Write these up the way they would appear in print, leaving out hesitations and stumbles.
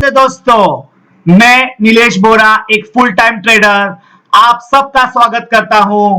नमस्ते दोस्तों, मैं नीलेश बोरा एक फुल टाइम ट्रेडर आप सबका स्वागत करता हूं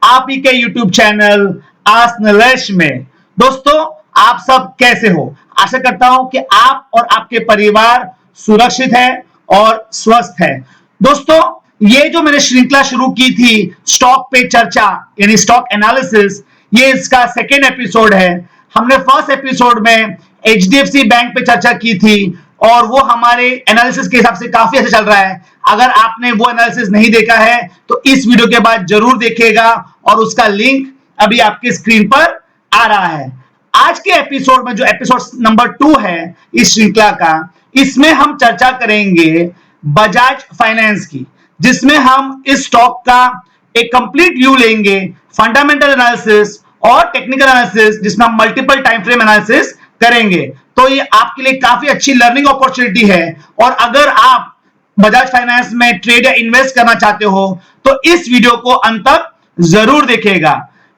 आप ही के YouTube चैनल आस्क नीलेश में। दोस्तों, आप सब कैसे हो? आशा करता हूं कि आप और आपके परिवार सुरक्षित है और स्वस्थ है। दोस्तों, ये जो मैंने श्रृंखला शुरू की थी स्टॉक पे चर्चा यानी स्टॉक एनालिसिस, ये इसका सेकेंड एपिसोड है। हमने फर्स्ट एपिसोड में HDFC बैंक पे चर्चा की थी और वो हमारे एनालिसिस के हिसाब से काफी अच्छा चल रहा है। अगर आपने वो एनालिसिस नहीं देखा है तो इस वीडियो के बाद जरूर देखिएगा और उसका लिंक अभी आपकी स्क्रीन पर आ रहा है। आज के एपिसोड में जो एपिसोड नंबर 2 है इस श्रृंखला का, इसमें हम चर्चा करेंगे बजाज फाइनेंस की, जिसमें हम इस स्टॉक का एक कंप्लीट व्यू लेंगे, फंडामेंटल एनालिसिस और टेक्निकल एनालिसिस, जिसमें हम मल्टीपल टाइम फ्रेम एनालिसिस करेंगे। तो ये आपके लिए काफी अच्छी लर्निंग अपॉर्चुनिटी है और अगर आप बजाज फाइनेंस में ट्रेड या इन्वेस्ट करना चाहते हो तो इस वीडियो को अंत तक जरूर देखिएगा।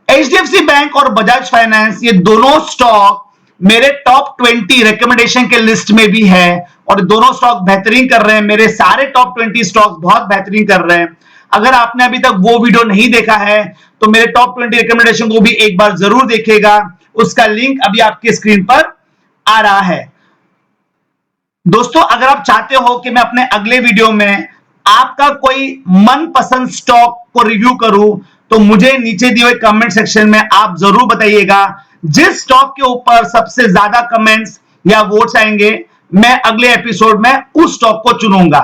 HDFC बैंक और बजाज फाइनेंस ये दोनों स्टॉक मेरे टॉप 20 रिकमेंडेशन के लिस्ट में भी है और दोनों स्टॉक बेहतरीन कर रहे हैं। मेरे सारे टॉप 20 स्टॉक बहुत बेहतरीन कर रहे हैं। अगर आपने अभी तक वो वीडियो नहीं देखा है तो मेरे टॉप 20 रिकमेंडेशन को भी एक बार जरूर देखिएगा। उसका लिंक अभी आपकी स्क्रीन पर आ रहा है। दोस्तों, अगर आप चाहते हो कि मैं अपने अगले वीडियो में आपका कोई मनपसंद स्टॉक को रिव्यू करूं तो मुझे नीचे दिए हुए कमेंट सेक्शन में आप जरूर बताइएगा। जिस स्टॉक के ऊपर सबसे ज्यादा कमेंट्स या वोट्स आएंगे मैं अगले एपिसोड में उस स्टॉक को चुनूंगा।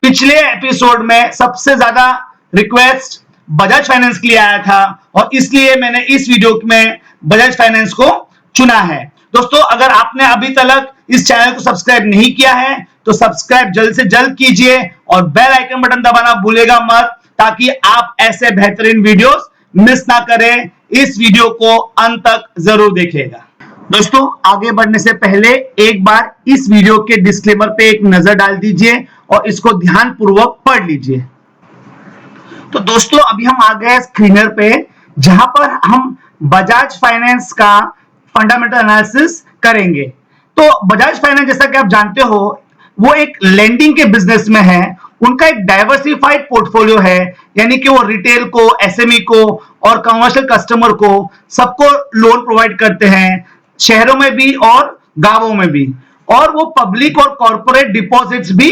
पिछले एपिसोड में सबसे ज्यादा रिक्वेस्ट बजाज फाइनेंस के लिए आया था और इसलिए मैंने इस वीडियो में बजाज फाइनेंस को चुना है। दोस्तों, अगर आपने अभी तक इस चैनल को सब्सक्राइब नहीं किया है तो सब्सक्राइब जल्द से जल्द कीजिए और बेल आइकन बटन दबाना भूलेगा मत, ताकि आप ऐसे बेहतरीन वीडियोस मिस ना करें। इस वीडियो को अंत तक जरूर देखिएगा। दोस्तों, आगे बढ़ने से पहले एक बार इस वीडियो के डिस्क्लेमर पे एक नजर डाल दीजिए और इसको ध्यानपूर्वक पढ़ लीजिए। तो दोस्तों, अभी हम आ गए स्क्रीनर पे, जहां पर हम बजाज फाइनेंस का फंडामेंटल एनालिसिस करेंगे। तो बजाज फाइनेंस, जैसा कि आप जानते हो, वो एक लेंडिंग के बिजनेस में है। उनका एक डाइवर्सिफाइड पोर्टफोलियो है, यानी कि वो रिटेल को, SME को और कमर्शियल कस्टमर को सबको लोन प्रोवाइड करते हैं, शहरों में भी और गांवों में भी। और वो पब्लिक और कॉर्पोरेट डिपॉजिट्स भी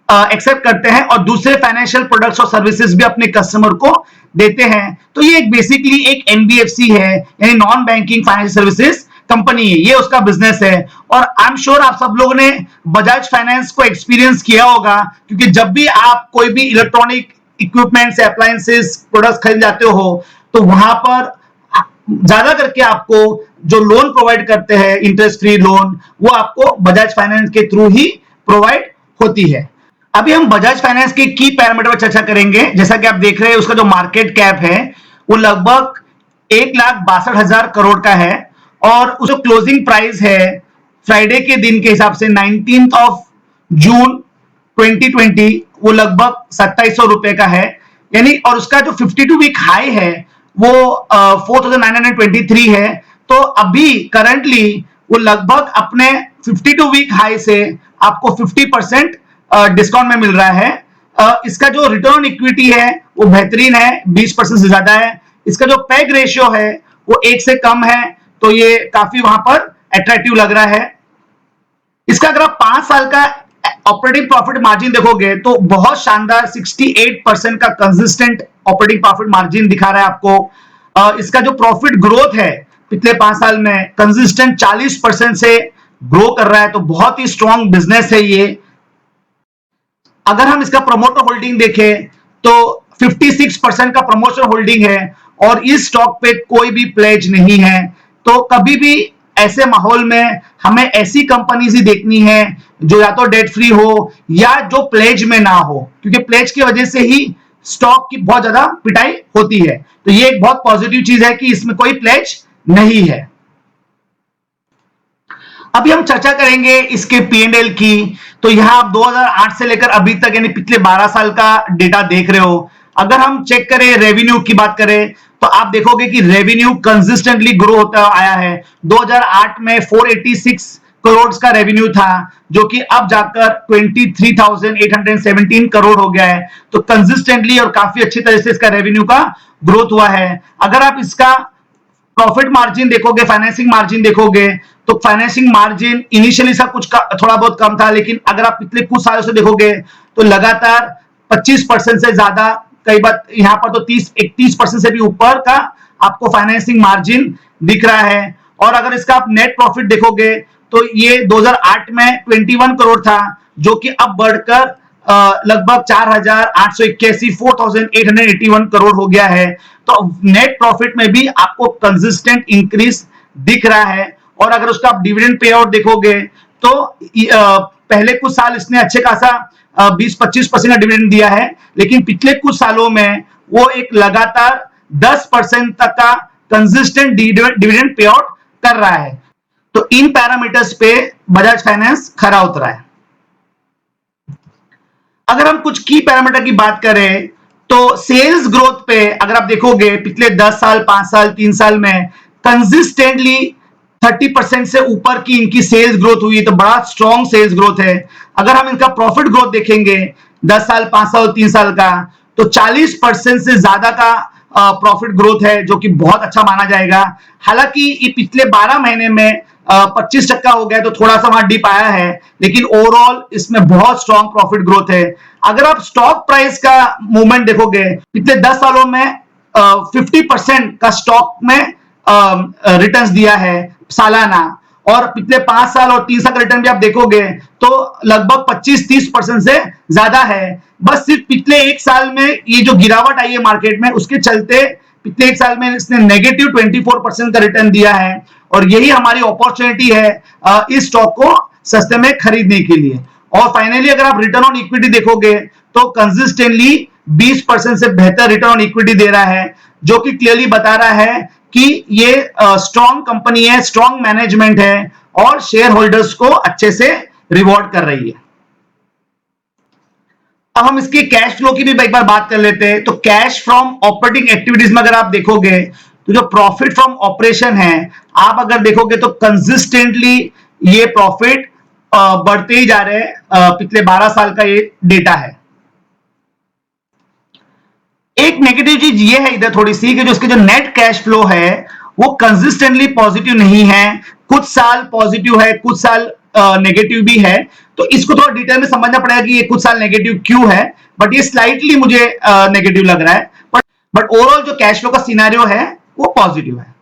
एक्सेप्ट करते हैं और दूसरे फाइनेंशियल प्रोडक्ट्स और सर्विसेज भी अपने कस्टमर को देते हैं। तो ये एक बेसिकली एक NBFC है, यानी non banking financial services company है। ये उसका बिजनेस है और आई एम श्योर आप सब लोगों ने बजाज फाइनेंस को एक्सपीरियंस किया होगा, क्योंकि जब भी आप कोई भी इलेक्ट्रॉनिक इक्विपमेंट्स, अप्लायंसेस, प्रोडक्ट्स खरीद जाते हो तो वहां पर ज्यादा करके आपको जो लोन प्रोवाइड करते हैं, इंटरेस्ट फ्री लोन, वो आपको बजाज फाइनेंस के थ्रू ही प्रोवाइड होती है। अभी हम बजाज फाइनेंस के की पैरामीटर पर चर्चा करेंगे। जैसा कि आप देख रहे हैं, उसका जो मार्केट कैप है वो लगभग 1,62,000 करोड़ का है और उसका क्लोजिंग प्राइस है फ्राइडे के दिन के हिसाब से 19 जून 2020, वो लगभग 2700 रुपए का है, यानी। और उसका जो 52 वीक हाई है वो 4,923 है। तो अभी करंटली वो लगभग अपने 52 वीक हाई से आपको 50% डिस्काउंट में मिल रहा है। इसका जो रिटर्न इक्विटी है वो बेहतरीन है, 20% से ज्यादा है। इसका जो पैग रेशियो है वो 1 से कम है, तो ये काफी वहां पर अट्रैक्टिव लग रहा है। इसका अगर आप 5 साल का ऑपरेटिंग प्रॉफिट मार्जिन देखोगे तो बहुत शानदार 68% का कंसिस्टेंट ऑपरेटिंग प्रॉफिट मार्जिन दिखा रहा है आपको। इसका जो प्रॉफिट ग्रोथ है पिछले 5 साल में कंसिस्टेंट 40% से ग्रो कर रहा है, तो बहुत ही स्ट्रॉन्ग बिजनेस है ये। अगर हम इसका प्रमोटर होल्डिंग देखें तो 56% का प्रमोटर होल्डिंग है और इस स्टॉक पे कोई भी प्लेज नहीं है। तो कभी भी ऐसे माहौल में हमें ऐसी कंपनीज ही देखनी है जो या तो डेट फ्री हो या जो प्लेज में ना हो, क्योंकि प्लेज की वजह से ही स्टॉक की बहुत ज्यादा पिटाई होती है। तो ये एक बहुत पॉजिटिव चीज है कि इसमें कोई प्लेज नहीं है। अभी हम चर्चा करेंगे इसके P&L की। तो यहां आप 2008 से लेकर अभी तक यानी पिछले 12 साल का डेटा देख रहे हो। अगर हम चेक करें, रेवेन्यू की बात करें, तो आप देखोगे कि रेवेन्यू कंसिस्टेंटली ग्रो होता आया है। 2008 में 486 करोड़ का रेवेन्यू था, जो कि अब जाकर 23,817 करोड़ हो गया है। तो कंसिस्टेंटली और काफी अच्छी तरह से इसका रेवेन्यू का ग्रोथ हुआ है। अगर आप इसका प्रॉफिट मार्जिन देखोगे, फाइनेंसिंग मार्जिन देखोगे, तो फाइनेंसिंग मार्जिन इनिशियली सब कुछ थोड़ा बहुत कम था, लेकिन अगर आप पिछले कुछ सालों से देखोगे तो लगातार 25% से ज्यादा, कई बार यहां पर तो 30-31% से भी ऊपर का आपको फाइनेंसिंग मार्जिन दिख रहा है। और अगर इसका आप नेट प्रॉफिट देखोगे तो ये 2008 में 21 करोड़ था, जो कि अब बढ़कर लगभग 4,881 करोड़ हो गया है। तो नेट प्रॉफिट में भी आपको कंसिस्टेंट इंक्रीज दिख रहा है। और अगर उसका आप डिविडेंड पे आउट देखोगे तो पहले कुछ साल इसने अच्छे खासा 20-25% का डिविडेंड दिया है, लेकिन पिछले कुछ सालों में वो एक लगातार 10% तक का कंसिस्टेंट डिविडेंड पे आउट कर रहा है। तो इन पैरामीटर्स पे बजाज फाइनेंस खरा उतरा है। अगर हम कुछ की पैरामीटर की बात करें तो सेल्स ग्रोथ पे अगर आप देखोगे पिछले 10 साल, 5 साल, 3 साल में कंसिस्टेंटली 30% से ऊपर की इनकी सेल्स ग्रोथ हुई, तो बड़ा स्ट्रॉन्ग सेल्स ग्रोथ है। अगर हम इनका प्रॉफिट ग्रोथ देखेंगे 10 साल, 5 साल, 3 साल का, तो 40% से ज्यादा का प्रॉफिट ग्रोथ है, जो कि बहुत अच्छा माना जाएगा। हालांकि ये पिछले 12 महीने में 25% हो गया, तो थोड़ा सा वहां डिप आया है, लेकिन ओवरऑल इसमें बहुत स्ट्रॉन्ग प्रॉफिट ग्रोथ है। अगर आप स्टॉक प्राइस का मूवमेंट देखोगे, पिछले 10 सालों में 50% का स्टॉक में रिटर्न्स दिया है सालाना, और पिछले 5 साल और 3 साल का रिटर्न भी आप देखोगे तो लगभग 25-30% से ज्यादा है। बस सिर्फ पिछले 1 साल में ये जो गिरावट आई है मार्केट में, उसके चलते पिछले 1 साल में इसने नेगेटिव 24% का रिटर्न दिया है। और यही हमारी अपॉर्चुनिटी है इस स्टॉक को सस्ते में खरीदने के लिए। और फाइनली अगर आप रिटर्न ऑन इक्विटी देखोगे तो कंसिस्टेंटली 20% से बेहतर रिटर्न ऑन इक्विटी दे रहा है, जो कि क्लियरली बता रहा है कि ये स्ट्रॉन्ग कंपनी है, स्ट्रॉन्ग मैनेजमेंट है और शेयर होल्डर्स को अच्छे से रिवॉर्ड कर रही है। अब हम इसके कैश फ्लो की भी एक बार बात कर लेते हैं। तो कैश फ्रॉम ऑपरेटिंग एक्टिविटीज में अगर आप देखोगे तो जो प्रॉफिट फ्रॉम ऑपरेशन है, आप अगर देखोगे तो कंसिस्टेंटली ये प्रॉफिट बढ़ते ही जा रहे हैं। पिछले 12 साल का ये डेटा है। एक नेगेटिव चीज ये है इधर थोड़ी सी, कि जो इसके जो नेट कैश फ्लो है वो कंसिस्टेंटली पॉजिटिव नहीं है। कुछ साल पॉजिटिव है, कुछ साल नेगेटिव भी है। तो इसको थोड़ा डिटेल में समझना पड़ेगा कि ये कुछ साल नेगेटिव क्यों है, बट ये स्लाइटली मुझे नेगेटिव लग रहा है। बट ओवरऑल जो कैश फ्लो का सिनेरियो है वो पॉजिटिव है।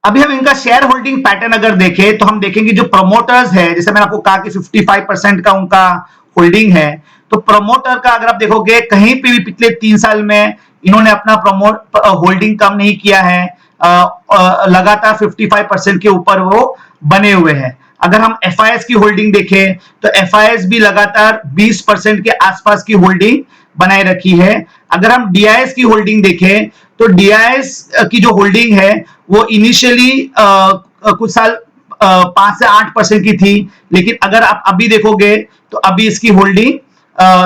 अभी हम इनका शेयर होल्डिंग पैटर्न अगर देखें तो हम देखेंगे जो प्रमोटर्स है, जैसे मैंने आपको कहा कि 55% का उनका होल्डिंग है, तो प्रमोटर का अगर आप देखोगे कहीं पे भी पिछले 3 साल में इन्होंने अपना प्रमोट होल्डिंग कम नहीं किया है। लगातार 55% के ऊपर वो बने हुए हैं। अगर हम एफआईएस की होल्डिंग देखें तो एफआईएस भी लगातार 20% के आसपास की होल्डिंग बनाए रखी है। अगर हम डीआईएस की होल्डिंग देखें तो डीआईएस की जो होल्डिंग है वो इनिशियली कुछ साल 5 से 8% की थी, लेकिन अगर आप अभी देखोगे तो अभी इसकी होल्डिंग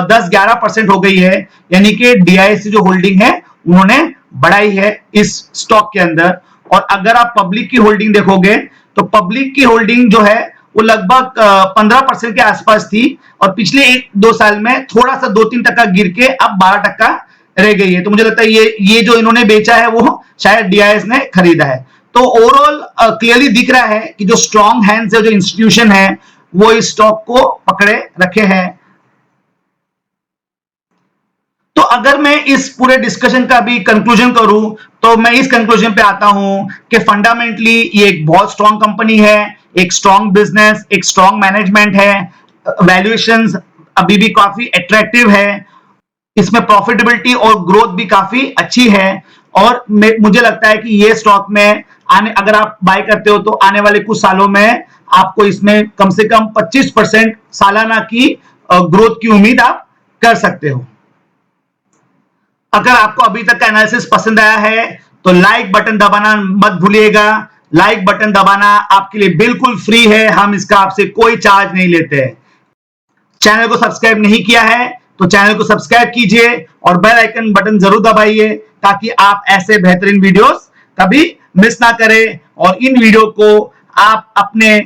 10-11% हो गई है। यानी कि डीआईएस की जो होल्डिंग है उन्होंने बढ़ाई है इस स्टॉक के अंदर। और अगर आप पब्लिक की होल्डिंग देखोगे तो पब्लिक की होल्डिंग जो है वो लगभग 15% के आसपास थी, और पिछले 1-2 साल में थोड़ा सा 2-3% गिर के अब 12% रह गई है। तो मुझे लगता है ये जो इन्होंने बेचा है वो शायद डीआईएस ने खरीदा है। तो ओवरऑल क्लियरली दिख रहा है कि जो स्ट्रॉन्ग हैंड्स है, जो इंस्टीट्यूशन है, वो इस स्टॉक को पकड़े रखे हैं। तो अगर मैं इस पूरे डिस्कशन का भी कंक्लूजन करूं तो मैं इस कंक्लूजन पे आता हूं कि फंडामेंटली ये एक बहुत स्ट्रॉन्ग कंपनी है, एक स्ट्रॉन्ग बिजनेस, एक स्ट्रॉन्ग मैनेजमेंट है, वैल्यूएशंस अभी भी काफी अट्रैक्टिव है, इसमें प्रॉफिटेबिलिटी और ग्रोथ भी काफी अच्छी है। और मुझे लगता है कि ये स्टॉक में अगर आप बाय करते हो तो आने वाले कुछ सालों में आपको इसमें कम से कम 25% सालाना की ग्रोथ की उम्मीद आप कर सकते हो। अगर आपको अभी तक का एनालिसिस पसंद आया है तो लाइक बटन दबाना मत भूलिएगा। लाइक बटन दबाना आपके लिए बिल्कुल फ्री है, हम इसका आपसे कोई चार्ज नहीं लेते हैं। चैनल को सब्सक्राइब नहीं किया है तो चैनल को सब्सक्राइब कीजिए और बेल आइकन बटन जरूर दबाइए, ताकि आप ऐसे बेहतरीन वीडियोस कभी मिस ना करें और इन वीडियो को आप अपने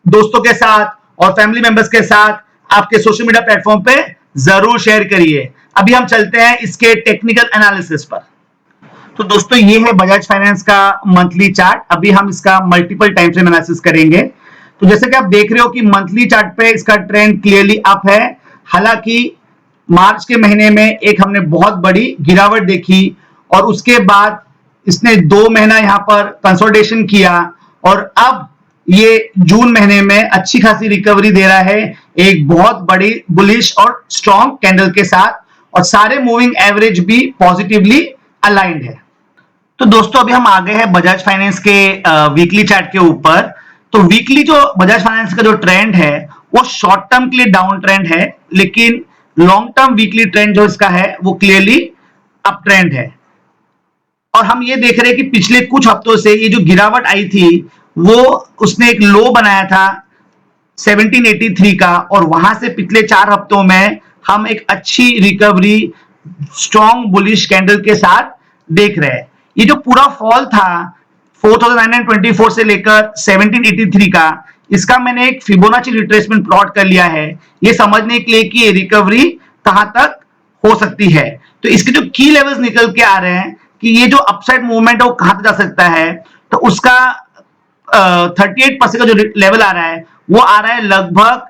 दोस्तों के साथ और फैमिली मेंबर्स के साथ आपके सोशल मीडिया प्लेटफॉर्म पे जरूर शेयर करिए। अभी हम चलते हैं इसके टेक्निकल एनालिसिस पर। तो दोस्तों ये है बजाज फाइनेंस का मंथली चार्ट। अभी हम इसका मल्टीपल टाइम फ्रेम एनालिसिस करेंगे। तो जैसे कि आप देख रहे हो कि मंथली चार्ट पे इसका ट्रेंड क्लियरली अप है। हालांकि मार्च के महीने में एक हमने बहुत बड़ी गिरावट देखी और उसके बाद इसने 2 महीना यहां पर कंसोलिडेशन किया और अब ये जून महीने में अच्छी खासी रिकवरी दे रहा है एक बहुत बड़ी बुलिश और स्ट्रॉन्ग कैंडल के साथ, और सारे मूविंग एवरेज भी पॉजिटिवली अलाइंड है। तो दोस्तों अभी हम आ गए हैं बजाज फाइनेंस के वीकली चार्ट के ऊपर। तो वीकली जो बजाज फाइनेंस का जो ट्रेंड है वो शॉर्ट टर्म के लिए डाउन ट्रेंड है, लेकिन लॉन्ग टर्म वीकली ट्रेंड जो इसका है वो क्लियरली अप ट्रेंड है। और हम ये देख रहे हैं कि पिछले कुछ हफ्तों से ये जो गिरावट आई थी वो उसने एक लो बनाया था 1783 का, और वहां से पिछले 4 हफ्तों में हम एक अच्छी रिकवरी स्ट्रॉन्ग बुलिश कैंडल के साथ देख रहे हैं। ये जो पूरा फॉल था 4924 से लेकर 1783 का, इसका मैंने एक फिबोनाची रिट्रेसमेंट प्लॉट कर लिया है ये समझने के लिए कि ये रिकवरी कहां तक हो सकती है। तो इसके जो की लेवल्स निकल के आ रहे हैं कि ये जो अपसाइड मूवमेंट है वो कहां तक जा सकता है, तो उसका 38% का जो लेवल आ रहा है वो आ रहा है लगभग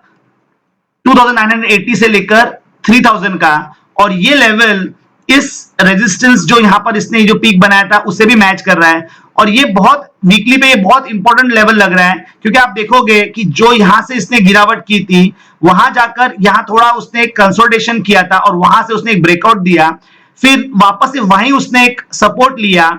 2980 से लेकर 3000 का, और ये लेवल इस रेजिस्टेंस जो यहां पर इसने जो पीक बनाया था उससे भी मैच कर रहा है। और ये बहुत वीकली पे ये बहुत इंपॉर्टेंट लेवल लग रहा है, क्योंकि आप देखोगे कि जो यहां से इसने गिरावट की थी वहां जाकर यहां थोड़ा उसने एक कंसोलिडेशन किया था और वहां से उसने एक ब्रेकआउट दिया, फिर वापस से वहीं उसने एक सपोर्ट लिया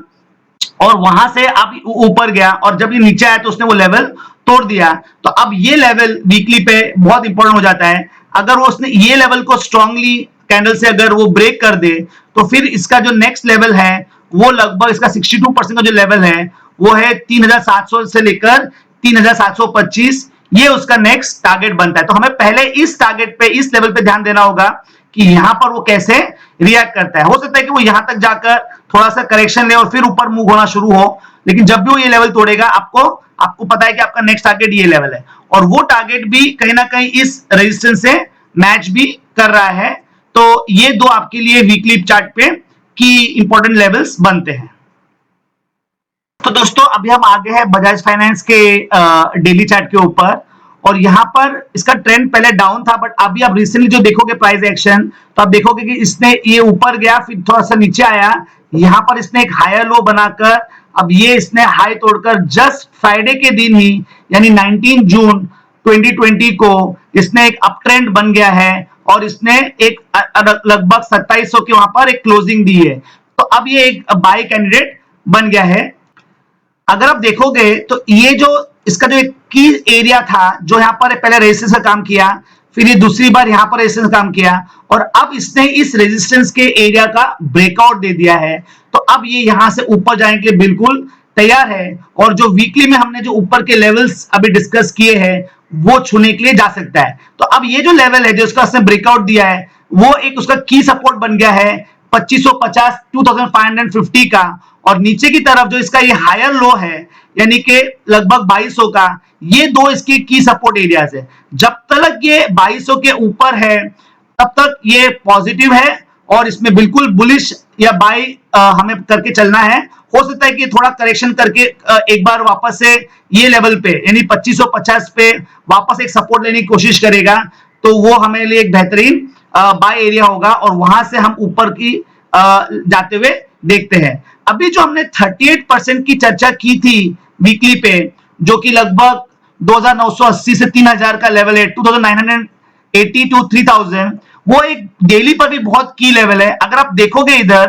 और वहां से अब ऊपर गया, और जब ये नीचे आया तो उसने वो लेवल तोड़ दिया। तो अब ये लेवल वीकली पे बहुत इंपॉर्टेंट हो जाता है। अगर वो उसने ये लेवल को स्ट्रांगली कैंडल से अगर वो ब्रेक कर दे तो फिर इसका जो नेक्स्ट लेवल है वो लगभग इसका 62% का जो लेवल है वो है 3700 से लेकर 3725, ये उसका नेक्स्ट टारगेट बनता है। तो हमें पहले इस टारगेट पे इस लेवल पे ध्यान देना होगा कि यहां पर वो कैसे रिएक्ट करता है। हो सकता है कि वो यहां तक जाकर थोड़ा सा करेक्शन ले और फिर ऊपर मूव होना शुरू हो, लेकिन जब भी वो ये लेवल तोड़ेगा आपको पता है कि आपका नेक्स्ट टारगेट ये लेवल है, और वो टारगेट भी कहीं ना कहीं इस रेजिस्टेंस से मैच भी कर रहा है। तो ये दो आपके लिए वीकली चार्ट पे की इंपॉर्टेंट लेवल्स बनते हैं। तो दोस्तों अभी हम आ गए हैं बजाज फाइनेंस के डेली चार्ट के ऊपर, और यहां पर इसका ट्रेंड पहले डाउन था, बट अभी आप रिसेंटली जो देखोगे प्राइस एक्शन तो आप देखोगे कि इसने ये ऊपर गया फिर थोड़ा सा नीचे आया, यहां पर इसने एक हायर लो बनाकर अब ये इसने हाई तोड़कर जस्ट फ्राइडे के दिन ही यानी 19 जून 2020 को इसने एक अप ट्रेंड बन गया है और इसने एक लगभग 2700 के वहां पर एक क्लोजिंग दी है। तो अब ये एक बाय कैंडिडेट बन गया है। अगर आप देखोगे तो ये जो इसका जो एक की एरिया था जो यहां पर पहले रेजिस्टेंस का काम किया, फिर ये दूसरी बार यहां पर रेजिस्टेंस काम किया, और अब इसने इस रेजिस्टेंस के एरिया का ब्रेकआउट दे दिया है। तो अब ये यहां से ऊपर जाने के लिए बिल्कुल तैयार है, और जो वीकली में हमने जो ऊपर के लेवल्स अभी डिस्कस किए हैं वो छूने के लिए जा सकता है। तो अब ये जो लेवल है जो उसका उसने ब्रेकआउट दिया है वो एक उसका की सपोर्ट बन गया है 2550 2550 का, और नीचे की तरफ जो इसका ये हायर लो है यानी कि लगभग 2200 का, ये दो इसके की सपोर्ट एरियाज है। जब तक ये 2200 के ऊपर है तब तक ये पॉजिटिव है और इसमें बिल्कुल बुलिश या बाय हमें करके चलना है। हो सकता है कि थोड़ा करेक्शन करके एक बार वापस से ये लेवल पे यानी 2550 पे वापस एक सपोर्ट लेने की कोशिश करेगा, तो वो हमें लिए एक बेहतरीन बाय एरिया होगा और वहां से हम ऊपर की जाते हुए देखते हैं। अभी जो हमने 38% की चर्चा की थी वीकली पे, जो कि लगभग 2980 से 3000 का लेवल है, 2980 टू 3000, वो एक डेली पर भी बहुत की लेवल है। अगर आप देखोगे इधर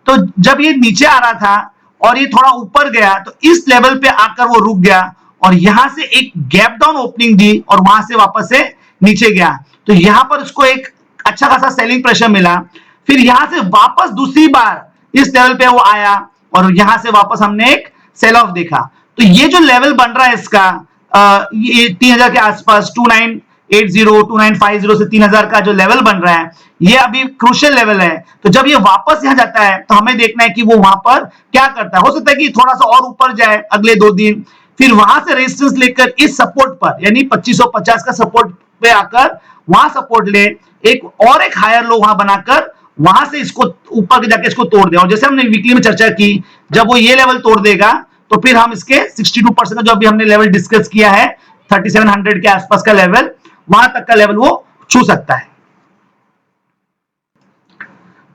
तो जब ये नीचे आ रहा था और ये थोड़ा ऊपर गया तो इस लेवल पे आकर वो रुक गया और यहां से एक गैप डाउन ओपनिंग दी और वहां से वापस से नीचे गया। तो यहां पर उसको एक अच्छा खासा सेलिंग प्रेशर मिला, फिर यहां से वापस दूसरी बार इस लेवल पे वो आया और यहां से वापस हमने एक सेल ऑफ देखा। तो ये जो लेवल बन रहा है इसका ये 3000 के आसपास 2980 2950 से 3000 का जो लेवल बन रहा है ये अभी क्रूशियल लेवल है। तो जब ये वापस यहां जाता है तो हमें देखना है कि वो वहां पर क्या करता है। हो सकता है कि थोड़ा सा और ऊपर जाए अगले 2 दिन, फिर वहां से रेजिस्टेंस लेकर इस सपोर्ट पर यानी 2550 का सपोर्ट पे आकर वहां सपोर्ट ले, एक हायर लो वहां बनाकर वहां से इसको ऊपर जाके इसको तोड़ दे। और जैसे हमने वीकली में चर्चा की, जब वो ये लेवल तोड़ देगा तो फिर हम इसके 62% का जो अभी हमने लेवल डिस्कस किया है 3700 के आसपास का लेवल, वहां तक का लेवल वो छू सकता है।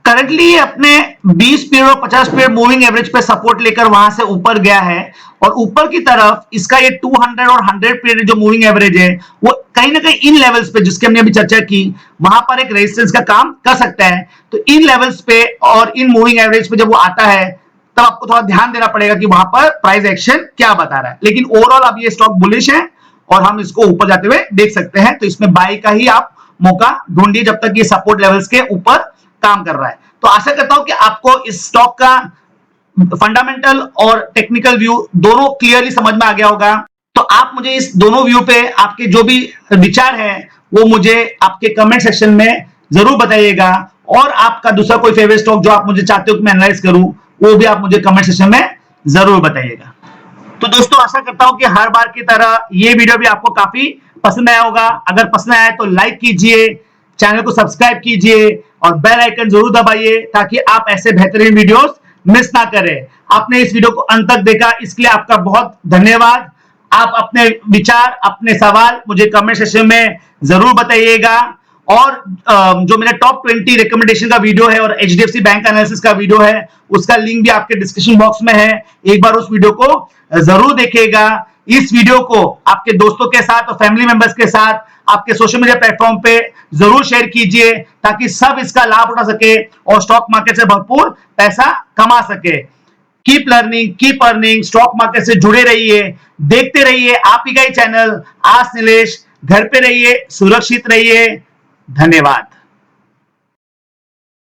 करंटली ये अपने 20 पीरियड और 50 पीरियड मूविंग एवरेज पे सपोर्ट लेकर वहां से ऊपर गया है और ऊपर की तरफ इसका ये 200 और 100 पीरियड जो मूविंग एवरेज है वो कहीं ना कहीं इन लेवल्स पे जिसके हमने अभी चर्चा की वहां पर एक रेजिस्टेंस का काम कर सकता है। तो इन लेवल्स पे और इन मूविंग एवरेज पे जब वो आता है तब आपको थोड़ा ध्यान देना पड़ेगा कि वहां पर प्राइस एक्शन क्या बता रहा है। लेकिन ओवरऑल अब ये स्टॉक बुलिश है और हम इसको ऊपर जाते हुए देख सकते हैं। तो इसमें बाय का ही आप मौका ढूंढिए जब तक ये सपोर्ट लेवल्स के ऊपर काम कर रहा है। तो आशा करता हूं कि आपको इस स्टॉक का फंडामेंटल और टेक्निकल व्यू दोनों क्लियरली समझ में आ गया होगा। तो आप मुझे इस दोनों व्यू पे आपके जो भी विचार हैं वो मुझे आपके कमेंट सेक्शन में जरूर बताइएगा। और आपका दूसरा कोई फेवरेट स्टॉक जो आप मुझे चाहते हो कि मैं एनालाइज करूं वो भी आप मुझे कमेंट सेक्शन में जरूर बताइएगा। तो दोस्तों आशा करता हूं कि हर बार की तरह ये वीडियो भी आपको काफी पसंद आया होगा। अगर पसंद आया तो लाइक कीजिए, चैनल को सब्सक्राइब कीजिए और बेल आइकन जरूर दबाइए ताकि आप ऐसे बेहतरीन वीडियोस मिस ना करें। आपने इस वीडियो को अंत तक देखा इसके लिए आपका बहुत धन्यवाद। आप अपने विचार, अपने सवाल मुझे कमेंट सेक्शन में जरूर बताइएगा। और जो मेरा टॉप 20 रिकमेंडेशन का वीडियो है और HDFC बैंक एनालिसिस का वीडियो है उसका लिंक भी आपके डिस्क्रिप्शन बॉक्स में है, एक बार उस वीडियो को जरूर देखिएगा। इस वीडियो को आपके दोस्तों के साथ और फैमिली मेंबर्स के साथ आपके सोशल मीडिया प्लेटफॉर्म पे जरूर शेयर कीजिए ताकि सब इसका लाभ उठा सके और स्टॉक मार्केट से भरपूर पैसा कमा सके। Keep learning, keep earning, stock market से जुड़े रहिए, देखते रहिए आप ही का ही चैनल आज नीलेश। घर पे रहिए, सुरक्षित रहिए। धन्यवाद।